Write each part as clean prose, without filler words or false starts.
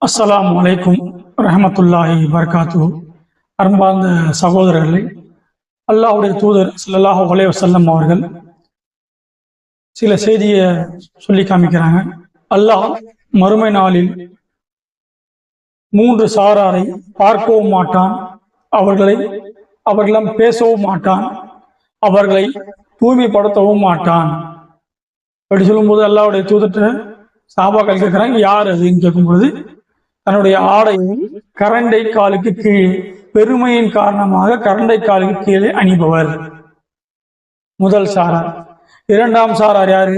அஸ்ஸலாமு அலைக்கும் ரஹமத்துல்லாஹி வபரகாத்துஹு. அன்பார்ந்த சகோதரர்களே, அல்லாஹ்வுடைய தூதர் ஸல்லல்லாஹு அலைஹி வஸல்லம் அவர்கள் சில செய்தியை சொல்லி காமிக்கிறாங்க. அல்லாஹ் மறுமை நாளில் 3 சாராரை பார்க்கவும் மாட்டான், அவர்களிடம் பேசவும் மாட்டான், அவர்களை தூய்மைப்படுத்தவும் மாட்டான். அப்படி சொல்லும்போது அல்லாஹ்வுடைய தூதர்கிட்ட சஹாபாக்கள் கேட்கிறாங்க, யார் அதுன்னு கேட்கும்போது, தன்னுடைய ஆடையை கரண்டை காலுக்கு கீழே, பெருமையின் காரணமாக கரண்டை காலுக்கு கீழே அணிபவர் முதல் சாரார். இரண்டாம் சாரார் யாரு?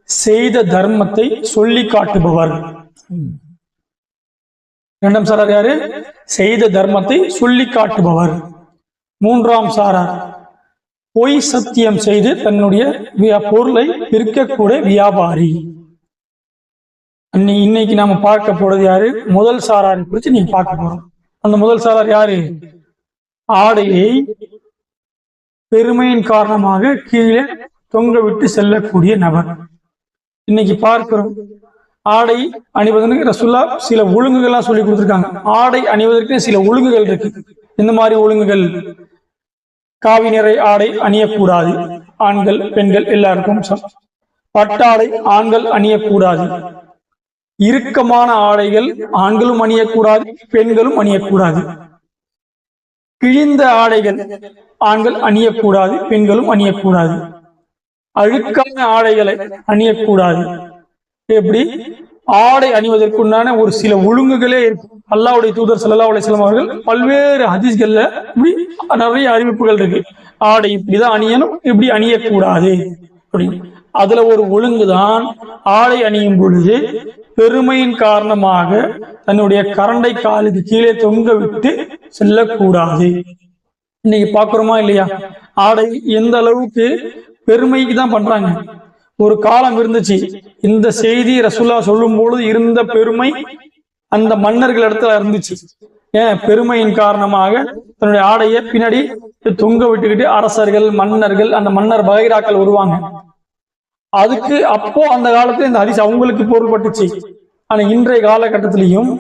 செய்த தர்மத்தை சொல்லி காட்டுபவர். இரண்டாம் சாரார் யாரு? செய்த தர்மத்தை சொல்லி காட்டுபவர். மூன்றாம் சாரார் பொய் சத்தியம் செய்து தன்னுடைய பொருளை விற்கக்கூடிய வியாபாரி. இன்னைக்கு நாம பார்க்க போறது யாரு? முதல் சாராரை குறித்து நீங்க பார்க்க போறோம். அந்த முதல் சாரார் யாரு? ஆடையை பெருமையின் காரணமாக கீழே தொங்க விட்டு செல்லக்கூடிய நபர். இன்னைக்கு பார்க்கிறோம். ஆடை அணிவதற்கு ரசூலுல்லாஹ் சில ஒழுங்குகள்லாம் சொல்லி கொடுத்துருக்காங்க. ஆடை அணிவதற்கு சில ஒழுங்குகள் இருக்கு. இந்த மாதிரி ஒழுங்குகள்: காவி நிறை ஆடை அணியக்கூடாது, ஆண்கள் பெண்கள் எல்லாருக்கும். பட்டாடை ஆண்கள் அணியக்கூடாது. இறுக்கமான ஆடைகள் ஆண்களும் அணியக்கூடாது, பெண்களும் அணியக்கூடாது. கிழிந்த ஆடைகள் ஆண்கள் அணியக்கூடாது, பெண்களும் அணியக்கூடாது. அழுக்கான ஆடைகளை அணியக்கூடாது. எப்படி? ஆடை அணிவதற்குண்டான ஒரு சில ஒழுங்குகளே இருக்கு. அல்லாஹ்வுடைய தூதர் ஸல்லல்லாஹு அலைஹி வஸல்லம் அவர்கள் பல்வேறு ஹதீஸ்கள்ல இப்படி நிறைய அறிவிப்புகள் இருக்கு. ஆடை இப்படிதான் அணியணும், இப்படி அணியக்கூடாது அப்படின்னு. அதுல ஒரு ஒழுங்குதான், ஆடை அணியும் பொழுது பெருமையின் காரணமாக தன்னுடைய கரண்டை காலுக்கு கீழே தொங்க விட்டு செல்லக்கூடாது. இன்னைக்கு பாக்குறோமா இல்லையா? ஆடை எந்த அளவுக்கு பெருமைக்கு தான் பண்றாங்க. ஒரு காலம் இருந்துச்சு, இந்த செய்தி ரசூலுல்லாஹ் சொல்லும் பொழுது இருந்த பெருமை அந்த மன்னர்கள் இடத்துல இருந்துச்சு. ஏன்? பெருமையின் காரணமாக தன்னுடைய ஆடையை பின்னாடி தொங்க விட்டுக்கிட்டு அரசர்கள், மன்னர்கள், அந்த மன்னர் வகைராக்கள் வருவாங்க. அதுக்கு அப்போ அந்த காலத்துல இந்த ஹதீஸ் அவங்களுக்கு பொருள்பட்டுச்சு. ஆனா இன்றைய காலகட்டத்திலையும்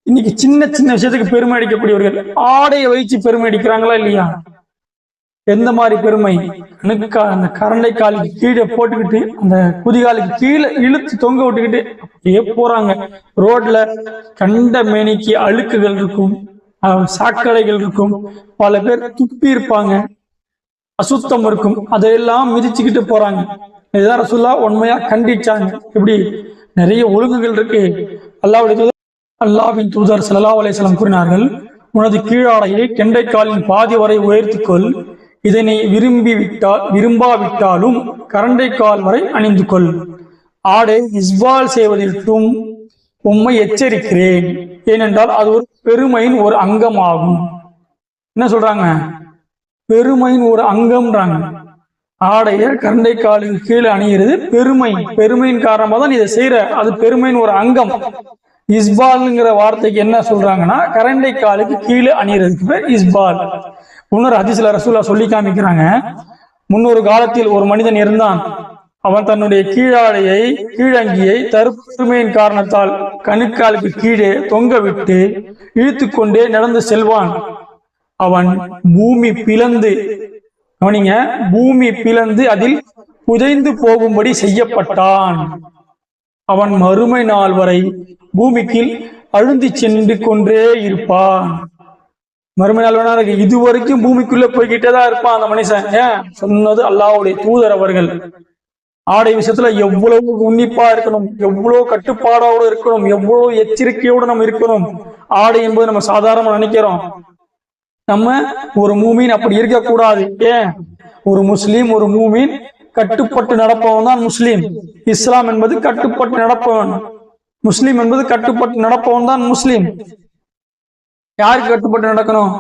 இன்னைக்கு சின்ன சின்ன விஷயத்துக்கு பெருமை அடிக்கக்கூடியவர்கள் ஆடையை வைச்சு பெருமை அடிக்கிறாங்களா இல்லையா? எந்த மாதிரி பெருமை? அந்த கரண்டை காலுக்கு கீழே போட்டுக்கிட்டு அந்த குதிகாலுக்கு கீழே இழுத்து தொங்க விட்டுக்கிட்டு அப்படியே போறாங்க. ரோட்ல கண்ட மேனிக்கு அழுக்குகள் இருக்கும், சாக்கடைகள் இருக்கும், பல பேர் துப்பி இருப்பாங்க, அசுத்தம் இருக்கும், அதையெல்லாம் மிதிச்சுக்கிட்டு போறாங்க. இதுதான் ரசூலுல்லாஹ் உண்மையா கண்டிச்சாங்க. இப்படி நிறைய ஒழுங்குகள் இருக்கு. அல்லாஹ்வின் தூதர் ஸல்லல்லாஹு அலைஹி வஸல்லம் கூறினார்கள், உனது கீழாடையை கெண்டைக்காலின் பாதி வரை உயர்த்திக்கொள், இதனை விரும்பாவிட்டாலும் கரண்டை கால் வரை அணிந்து கொள். ஆடை இஸ்பால் செய்வதற்கும் உம்மை எச்சரிக்கிறேன், ஏனென்றால் அது ஒரு பெருமையின் ஒரு அங்கமாகும். என்ன சொல்றாங்க? பெருமையின் ஒரு அங்கம்ன்றாங்க. ஆடைய கரண்டை காலுக்கு கீழே அணிகிறது பெருமை. பெருமையின் காரணமாக தான் இதை செய்யற, அது பெருமையின் ஒரு அங்கம். இஸ்பால்ங்கிற வார்த்தைக்கு என்ன சொல்றாங்கன்னா, கரண்டை காலுக்கு கீழே அணிகிறதுக்கு பேர் இஸ்பால். இன்னொரு ஹதீஸ்ல ரசூலுல்லாஹ் சொல்லி காமிக்கிறாங்க, முன்னொரு காலத்தில் ஒரு மனிதன் இருந்தான். அவன் தன்னுடைய கீழாடையை, கீழங்கியை தற்பெருமையின் காரணத்தால் கணுக்காலுக்கு கீழே தொங்க விட்டு இழுத்து கொண்டே நடந்து செல்வான். அவன் பூமி பிளந்து அதில் புதைந்து போகும்படி செய்யப்பட்டான். அவன் மறுமை நாள் வரை பூமிக்கு அழுந்தி சென்று கொண்டே இருப்பான். மறுமை நாள் வேணா இருக்கு, இதுவரைக்கும் பூமிக்குள்ள போய்கிட்டேதான் இருப்பான் அந்த மனுஷன். ஏன் சொன்னது அல்லாஹ்வுடைய தூதர் அவர்கள். ஆடை விஷயத்துல எவ்வளவு உன்னிப்பா இருக்கணும், எவ்வளவு கட்டுப்பாடோடு இருக்கணும், எவ்வளவு எச்சரிக்கையோடு நம்ம இருக்கணும். ஆடை என்பது நம்ம சாதாரணமா நினைக்கிறோம். நம்ம ஒரு மூமீன் அப்படி இருக்கக்கூடாது. ஏன்? ஒரு முஸ்லீம், ஒரு மூமீன் கட்டுப்பட்டு நடப்பவன் தான் முஸ்லீம். இஸ்லாம் என்பது கட்டுப்பட்டு நடப்பவன், முஸ்லீம் என்பது கட்டுப்பட்டு நடப்பவன் தான் முஸ்லீம். யாருக்கு கட்டுப்பட்டு நடக்கணும்?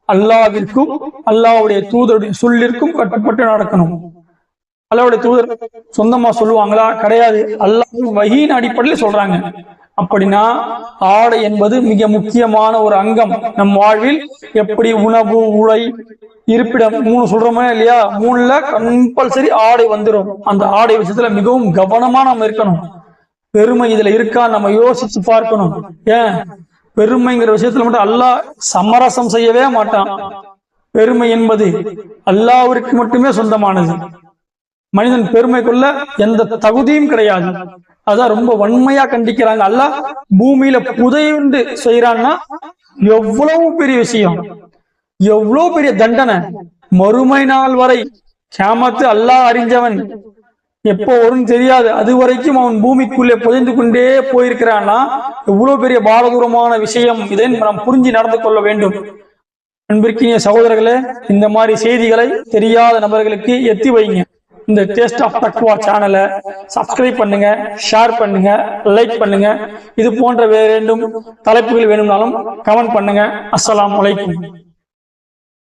அல்லாஹ்விற்கும் அல்லாஹ்வுடைய தூதருடைய சொல்லிற்கும் கட்டுப்பட்டு நடக்கணும். அல்லாஹ்வுடைய தூதர் சொந்தமா சொல்லுவாங்களா? கிடையாது. அல்லாஹ் வஹீன் அடிப்படையில் சொல்றாங்க. அப்படின்னா ஆடை என்பது மிக முக்கியமான ஒரு அங்கம். நம் வாழ்வில் எப்படி உணவு, உடை, இருப்பிடம் 3 சொல்றோமே இல்லையா? 3ல கம்பல்சரி ஆடை வந்துடும். அந்த ஆடை விஷயத்துல மிகவும் கவனமா நம்ம இருக்கணும். பெருமை இதுல இருக்கா நம்ம யோசிச்சு பார்க்கணும். ஏன் பெருமைங்கிற விஷயத்துல மட்டும் அல்லாஹ் சமரசம் செய்யவே மாட்டான். பெருமை என்பது அல்லாஹ்விற்கு மட்டுமே சொந்தமானது. மனிதன் பெருமை கொள்ள எந்த தகுதியும் கிடையாது. அதான் ரொம்ப வன்மையா கண்டிக்கிறாங்க. அல்லாஹ் பூமியில புதையுண்டு செய்யறான்னா எவ்வளவு பெரிய விஷயம், எவ்வளவு பெரிய தண்டனை. மறுமை நாள் வரை கியாமத்து அல்லாஹ் அறிஞ்சவன், எப்போ வரும்னு தெரியாது, அது வரைக்கும் அவன் பூமிக்குள்ளே புதைந்து கொண்டே போயிருக்கிறான்னா எவ்வளவு பெரிய பாரதூரமான விஷயம். இதை நாம் புரிஞ்சு நடந்து கொள்ள வேண்டும். அன்பிற்கினிய சகோதரர்களே, இந்த மாதிரி செய்திகளை தெரியாத நபர்களுக்கு எத்தி வைங்க. இந்த டேஸ்ட் ஆஃப் தக்வா சேனலை சப்ஸ்கிரைப் பண்ணுங்க, ஷேர் பண்ணுங்க, லைக் பண்ணுங்க. இது போன்ற வேறு தலைப்புகள் வேணும்னாலும் கமெண்ட் பண்ணுங்க. அஸ்ஸலாமு அலைக்கும்.